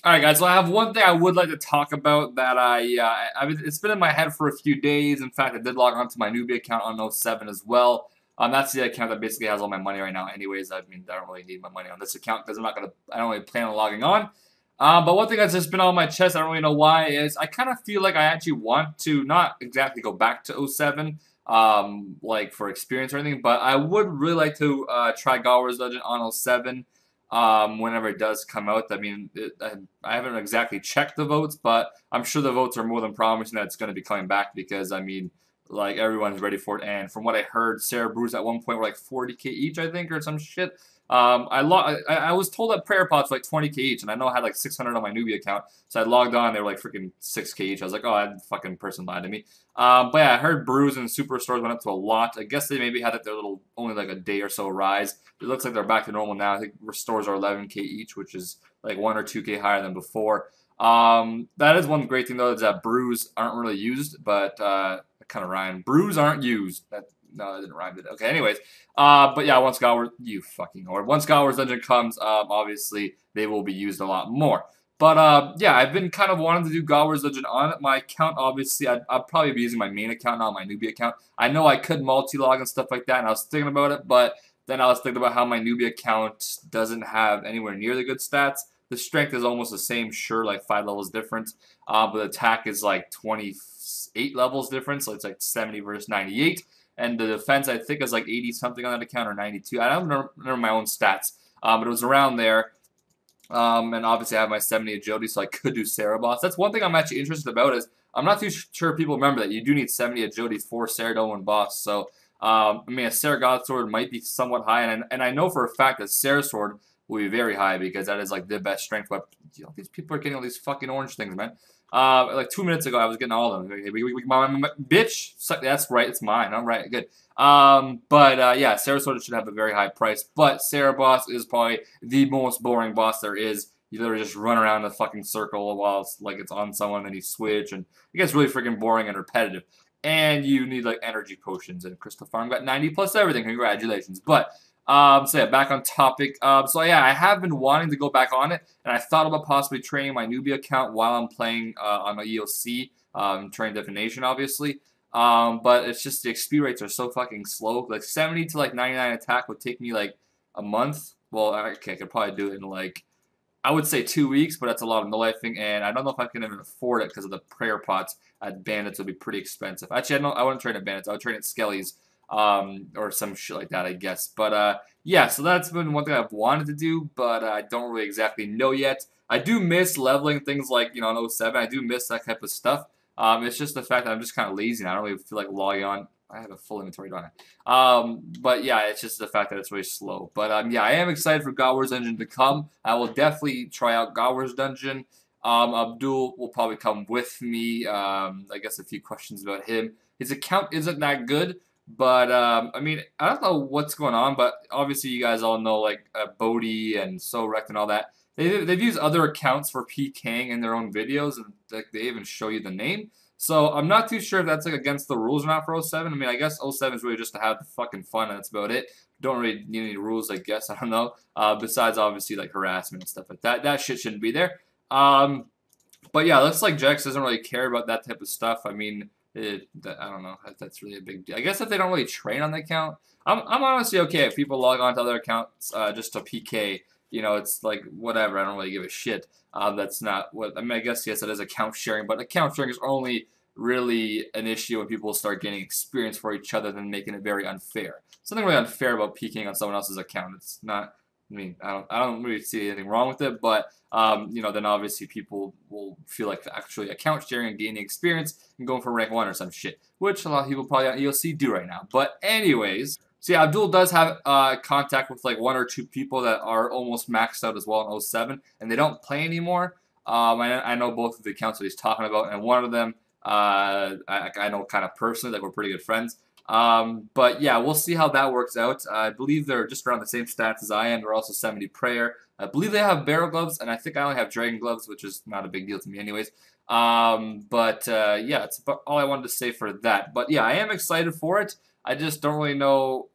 All right, guys. So I have one thing I would like to talk about that it's been in my head for a few days. In fact, I did log on to my newbie account on 07 as well. That's the account that basically has all my money right now. Anyways, I mean, I don't really need my money on this account because I don't really plan on logging on. But one thing that's just been on my chest, I don't really know why, is I kind of feel like I actually want to not exactly go back to 07, like for experience or anything, but I would really like to try Godwars Dungeon on 07 whenever it does come out. I mean, I haven't exactly checked the votes, but I'm sure the votes are more than promising that it's going to be coming back because, I mean, like, everyone's ready for it. And from what I heard, Sarah Brews at one point were like 40K each, I think, or some shit. I was told that prayer pots were like 20K each, and I know I had like 600 on my newbie account, so I logged on, they were like freaking 6K each. I was like, oh, that fucking person lied to me. But yeah, I heard brews and superstores went up to a lot. I guess they maybe had like their little, only like a day or so rise. It looks like they're back to normal now. I think stores are 11K each, which is like 1 or 2K higher than before. That is one great thing though, is that brews aren't really used, but kind of rhyme. Brews aren't used. No, that didn't rhyme. Okay, anyways. But yeah, once Godwars, you fucking whore. Once Godwars Dungeon comes, obviously they will be used a lot more. But yeah, I've been kind of wanting to do Godwars Dungeon on my account. Obviously, I'd probably be using my main account, not my newbie account. I know I could multi-log and stuff like that, and I was thinking about it, but then I was thinking about how my newbie account doesn't have anywhere near the good stats. The strength is almost the same, sure, like 5 levels different, but the attack is like 28 levels different, so it's like 70 versus 98. And the defense, I think, is like 80 something on that account or 92. I don't remember my own stats, but it was around there. And obviously, I have my 70 agility, so I could do Sarah boss. That's one thing I'm actually interested about. Is I'm not too sure people remember that you do need 70 agility for Sarah to win boss. So I mean, a Sarah God sword might be somewhat high, and I know for a fact that Sarah sword will be very high because that is like the best strength weapon. You know, these people are getting all these fucking orange things, man. Like 2 minutes ago, I was getting all of them. Bitch, that's right, it's mine. All right, good. But yeah, Sarasota should have a very high price. But Sarah boss is probably the most boring boss there is. You literally just run around in a fucking circle while it's on someone, and you switch, and it gets really freaking boring and repetitive. And you need like energy potions, and Crystal Farm got 90 plus everything. Congratulations. But so yeah, back on topic. So yeah, I have been wanting to go back on it, and I thought about possibly training my newbie account while I'm playing on my EOC, training Divination, obviously. But it's just the XP rates are so fucking slow. Like 70 to like 99 attack would take me like a month. Well, okay, I could probably do it in like, I would say 2 weeks, but that's a lot of no-lifing, and I don't know if I can even afford it because of the prayer pots at Bandits would be pretty expensive. Actually, I wouldn't train at Bandits. I would train at Skelly's, or some shit like that, I guess. But yeah, so that's been one thing I've wanted to do, but I don't really exactly know yet. I do miss leveling things like, in 07. I do miss that type of stuff. It's just the fact that I'm just kind of lazy now. I don't really feel like logging on. I have a full inventory, don't I? But yeah, it's just the fact that it's really slow. But yeah, I am excited for Godwars Dungeon to come. I will definitely try out Godwars Dungeon. Abdul will probably come with me. I guess a few questions about him. His account isn't that good, but I mean, I don't know what's going on, but obviously you guys all know like Bodhi and SoRect and all that. They've used other accounts for PKing in their own videos, and like, they even show you the name. So I'm not too sure if that's like against the rules or not for 07. I mean, I guess 07 is really just to have the fucking fun, and that's about it. Don't really need any rules, I guess. I don't know. Besides, obviously, like harassment and stuff like that. That shit shouldn't be there. But yeah, looks like Jax doesn't really care about that type of stuff. I mean, I don't know if that's really a big deal. I guess if they don't really train on the account, I'm honestly okay if people log on to other accounts just to PK. It's like whatever. I don't really give a shit. That's not what I mean. I guess yes, it is account sharing, but account sharing is only really an issue when people start gaining experience for each other, then making it very unfair. Something really unfair about PKing on someone else's account. It's not. I mean, I don't really see anything wrong with it, but then obviously people will feel like actually account sharing and gaining experience and going for rank 1 or some shit, which a lot of people probably on EOC do right now. But anyways, so yeah, Abdul does have contact with like 1 or 2 people that are almost maxed out as well in 07, and they don't play anymore. I know both of the accounts that he's talking about, and one of them I know kind of personally, like we're pretty good friends. But yeah, we'll see how that works out. I believe they're just around the same stats as I am. They're also 70 prayer. I believe they have barrel gloves, and I think I only have dragon gloves, which is not a big deal to me anyways. But yeah, that's about all I wanted to say for that. But yeah, I am excited for it. I just don't really know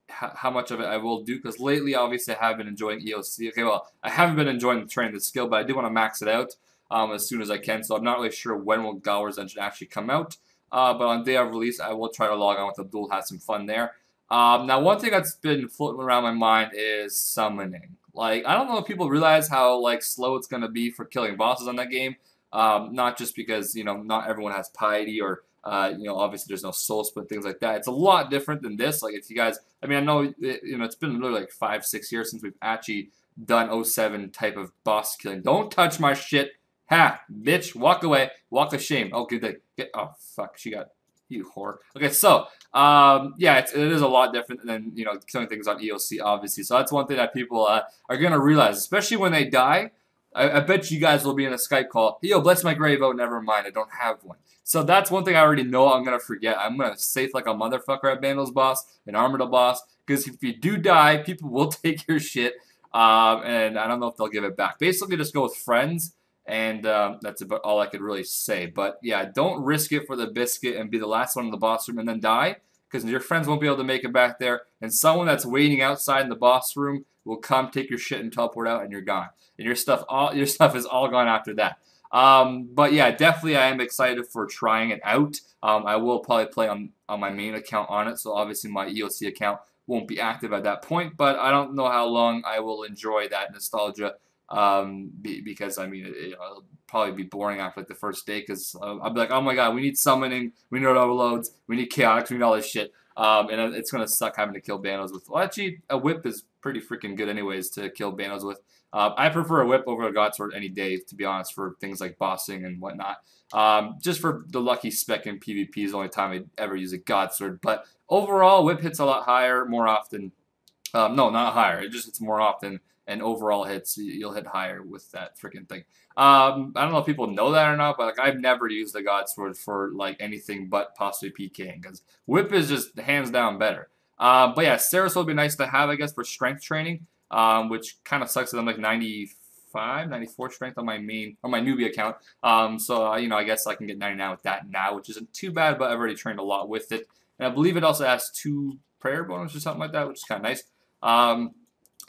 how much of it I will do, because lately, obviously, I have been enjoying EOC. Okay, well, I haven't been enjoying training the skill, but I do want to max it out as soon as I can, so I'm not really sure when will Godwars Engine actually come out, but on day of release, I will try to log on with Abdul, have some fun there. Now, one thing that's been floating around my mind is summoning. Like, I don't know if people realize how, like, slow it's going to be for killing bosses on that game, not just because, you know, not everyone has piety or you know, obviously there's no soul split, things like that. It's a lot different than this. Like, if you guys, I mean, I know, you know, it's been literally like 5-6 years since we've actually done 07 type of boss killing. Don't touch my shit. Ha, bitch, walk away. Walk of shame. Okay, oh, fuck, she got, you whore. Okay, so, yeah, it is a lot different than, you know, killing things on EOC, obviously. So that's one thing that people are going to realize, especially when they die. I bet you guys will be in a Skype call. Yo, bless my grave. Oh, never mind. I don't have one. So that's one thing I already know I'm going to forget. I'm going to safe like a motherfucker at Vandal's boss and Armadale boss. Because if you do die, people will take your shit. And I don't know if they'll give it back. Basically, just go with friends. And that's about all I could really say. But yeah, don't risk it for the biscuit and be the last one in the boss room and then die. Because your friends won't be able to make it back there. And someone that's waiting outside in the boss room will come take your shit and teleport out and you're gone. And your stuff is all gone after that. But yeah, definitely I am excited for trying it out. I will probably play on my main account on it, so obviously my EOC account won't be active at that point, but I don't know how long I will enjoy that nostalgia, because, I mean, it'll probably be boring after like the first day, because I'll be like, oh my god, we need summoning, we need overloads, we need chaotics, we need all this shit. And it's going to suck having to kill Banos with. Well, actually, a whip is pretty freaking good anyways to kill Banos with. I prefer a whip over a Godsword any day, to be honest, for things like bossing and whatnot. Just for the lucky spec in PvP is the only time I ever use a Godsword. But overall, whip hits a lot higher, more often. No, not higher. It just hits more often. And overall hits, you'll hit higher with that freaking thing. I don't know if people know that or not, but like I've never used the Godsword for like anything but possibly PKing, because whip is just hands down better. But yeah, Sarasol would be nice to have, I guess, for strength training, which kind of sucks that I'm like 95, 94 strength on my newbie account. So you know, I guess I can get 99 with that now, which isn't too bad, but I've already trained a lot with it. And I believe it also has 2 prayer bonus or something like that, which is kind of nice.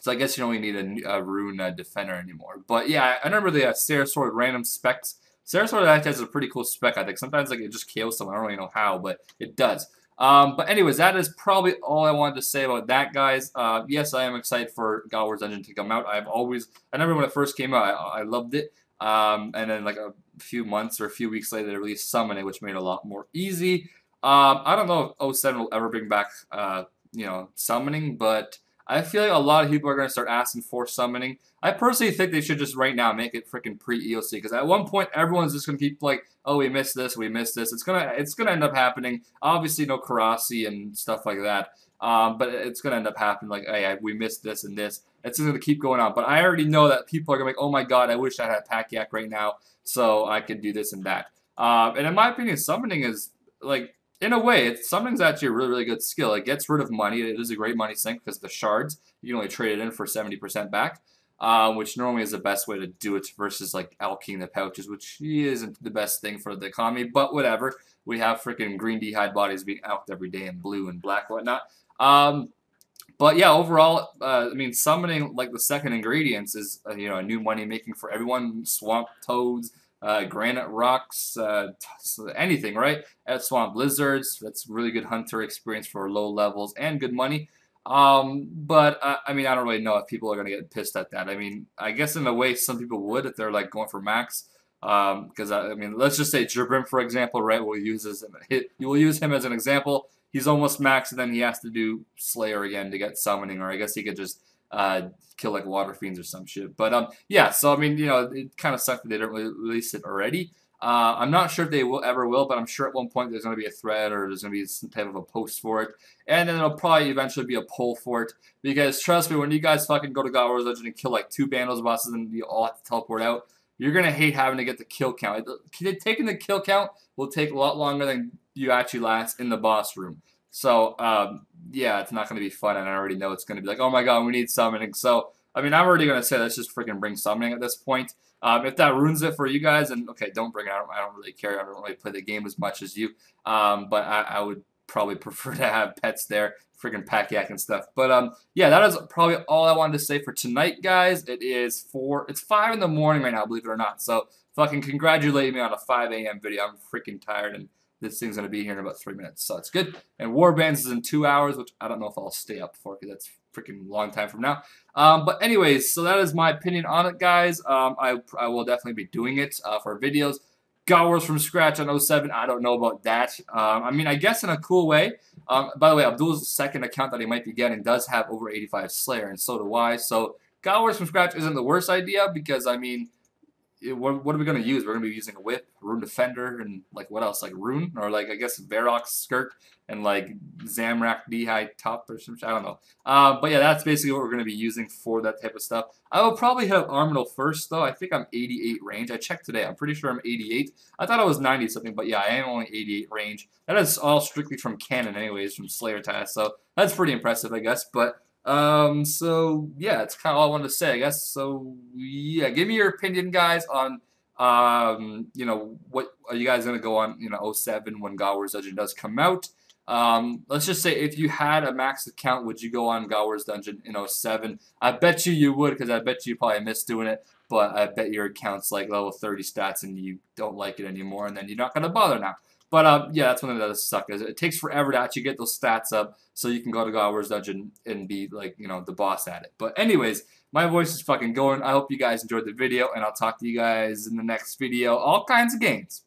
So I guess you don't really need a rune defender anymore. But yeah, I remember the Sarasword random specs. Sarasword actually has a pretty cool spec, I think. Sometimes like it just KOs someone. I don't really know how, but it does. But anyways, that is probably all I wanted to say about that, guys. Yes, I am excited for Godwars Engine to come out. I remember when it first came out, I loved it. And then like a few months or a few weeks later, they released Summoning, which made it a lot more easy. I don't know if 07 will ever bring back, you know, Summoning, but I feel like a lot of people are going to start asking for Summoning. I personally think they should just right now make it freaking pre-EOC, because at one point everyone's just going to keep like, oh, we missed this, we missed this. It's gonna end up happening. Obviously no Karasi and stuff like that, but it's going to end up happening like, hey, we missed this and this. It's going to keep going on. But I already know that people are going to be like, oh my god, I wish I had Pakiak right now so I could do this and that. And in my opinion, Summoning is like, in a way, summoning's actually a really, really good skill. It gets rid of money. It is a great money sink because the shards, you can only trade it in for 70% back, which normally is the best way to do it versus like alking the pouches, which isn't the best thing for the economy, but whatever. We have freaking green d'hide bodies being alked every day in blue and black and whatnot. But yeah, overall, I mean, summoning like the second ingredients is you know, a new money making for everyone. Swamp toads, granite rocks, anything, right? Swamp lizards, that's really good hunter experience for low levels and good money. But I mean, I don't really know if people are going to get pissed at that. I mean, I guess in a way some people would if they're like going for max. Because I mean, let's just say Jibrim, for example, right? You will use him as an example. He's almost max, and then he has to do Slayer again to get summoning, or I guess he could just kill like water fiends or some shit. But yeah, so I mean, you know, it kind of sucked that they didn't really release it already. I'm not sure if they ever will, but I'm sure at one point there's going to be a thread or there's going to be some type of a post for it. And then it'll probably eventually be a poll for it. Because trust me, when you guys fucking go to Godwars Legend and kill like 2 Bandos bosses and you all have to teleport out, you're going to hate having to get the kill count. Taking the kill count will take a lot longer than you actually last in the boss room. So, yeah, it's not going to be fun, and I already know it's going to be like, oh my god, we need summoning. So, I mean, I'm already going to say let's just freaking bring summoning at this point. If that ruins it for you guys, then okay, don't bring it. I don't really care. I don't really play the game as much as you. But I would probably prefer to have pets there, freaking pack yak and stuff. But yeah, that is probably all I wanted to say for tonight, guys. It's 5 in the morning right now, believe it or not. So fucking congratulate me on a 5 a.m. video. I'm freaking tired, and this thing's gonna be here in about 3 minutes, so it's good. And Warbands is in 2 hours, which I don't know if I'll stay up for because that's freaking long time from now. But anyways, so that is my opinion on it, guys. I will definitely be doing it for videos. Godwars from scratch on 07, I don't know about that. I mean, I guess in a cool way. By the way, Abdul's second account that he might be getting does have over 85 Slayer, and so do I. So Godwars from scratch isn't the worst idea because, I mean, what are we going to use? We're going to be using a whip, Rune Defender, and like what else? Like Rune? Or like, I guess, Varrock's skirt and like Zamrak D'hide top or something. I don't know. But yeah, that's basically what we're going to be using for that type of stuff. I will probably hit up Arminal first, though. I think I'm 88 range. I checked today. I'm pretty sure I'm 88. I thought I was 90 something, but yeah, I am only 88 range. That is all strictly from Canon anyways, from Slayer tasks. So that's pretty impressive, I guess. But so yeah, it's kind of all I wanted to say, I guess. So yeah, give me your opinion, guys, on you know, what are you guys gonna go on, you know, 07 when Godwars Dungeon does come out? Let's just say if you had a max account, would you go on Godwars Dungeon in 07? I bet you would, because I bet you probably miss doing it. But I bet your account's like level 30 stats and you don't like it anymore, and then you're not gonna bother now. But yeah, that's one thing that does suck. Is it takes forever to actually get those stats up, so you can go to Godwars Dungeon and be like, you know, the boss at it. But anyways, my voice is fucking going. I hope you guys enjoyed the video, and I'll talk to you guys in the next video. All kinds of games.